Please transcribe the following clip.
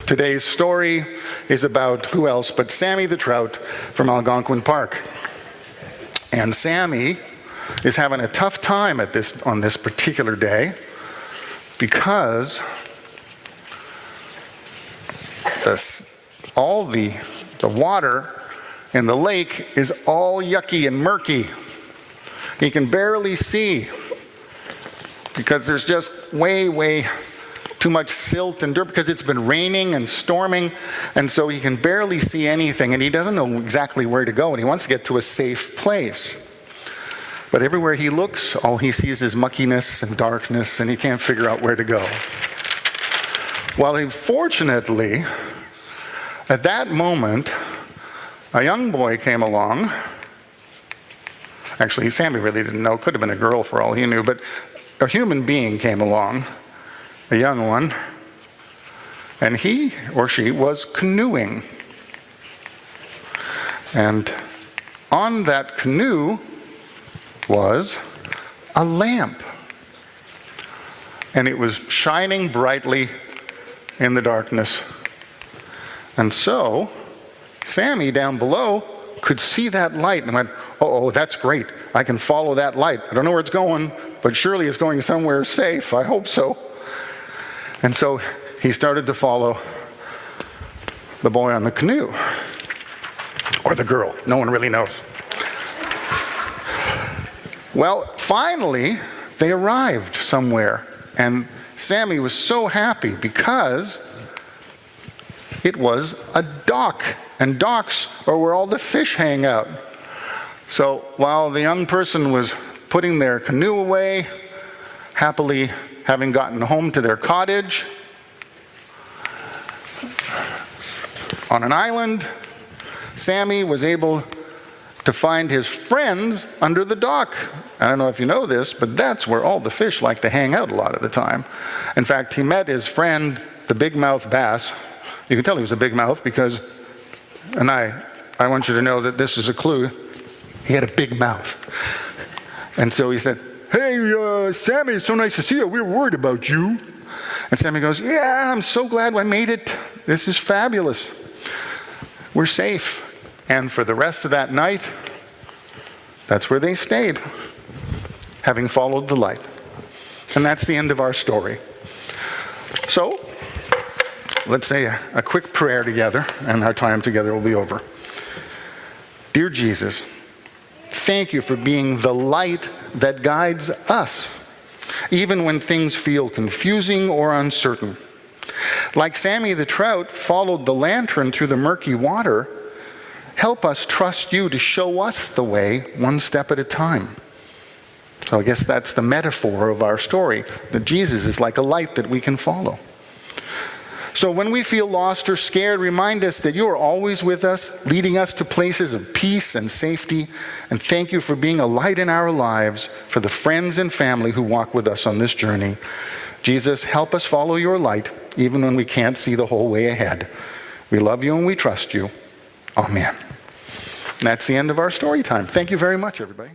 Today's story is about who else but Sammy the Trout from Algonquin Park. And Sammy is having a tough time on this particular day because all the water in the lake is all yucky and murky. He can barely see because there's just way too much silt and dirt because it's been raining and storming, and so he can barely see anything, and he doesn't know exactly where to go, and he wants to get to a safe place. But everywhere he looks, all he sees is muckiness and darkness, and he can't figure out where to go. Well, fortunately, at that moment, a young boy came along. Actually, Sammy really didn't know. Could have been a girl for all he knew, but a human being came along, a young one, and he or she was canoeing. And on that canoe was a lamp. And it was shining brightly in the darkness. And so, Sammy down below could see that light and went, oh, that's great. I can follow that light. I don't know where it's going, but surely it's going somewhere safe. I hope so. And so he started to follow the boy on the canoe. Or the girl. No one really knows. Well, finally, they arrived somewhere. And Sammy was so happy because it was a dock. And docks are where all the fish hang out. So while the young person was putting their canoe away, happily having gotten home to their cottage on an island, Sammy was able to find his friends under the dock. I don't know if you know this, but that's where all the fish like to hang out a lot of the time. In fact, he met his friend, the big-mouth bass. You can tell he was a big mouth because, and I want you to know that this is a clue, he had a big mouth. And so he said, hey, Sammy, it's so nice to see you. We were worried about you. And Sammy goes, yeah, I'm so glad I made it. This is fabulous. We're safe. And for the rest of that night, that's where they stayed, having followed the light. And that's the end of our story. So, let's say a quick prayer together, and our time together will be over. Dear Jesus, thank you for being the light that guides us, even when things feel confusing or uncertain. Like Sammy the Trout followed the lantern through the murky water, help us trust you to show us the way one step at a time. So I guess that's the metaphor of our story, that Jesus is like a light that we can follow. So when we feel lost or scared, remind us that you are always with us, leading us to places of peace and safety. And thank you for being a light in our lives for the friends and family who walk with us on this journey. Jesus, help us follow your light, even when we can't see the whole way ahead. We love you and we trust you. Amen. That's the end of our story time. Thank you very much, everybody.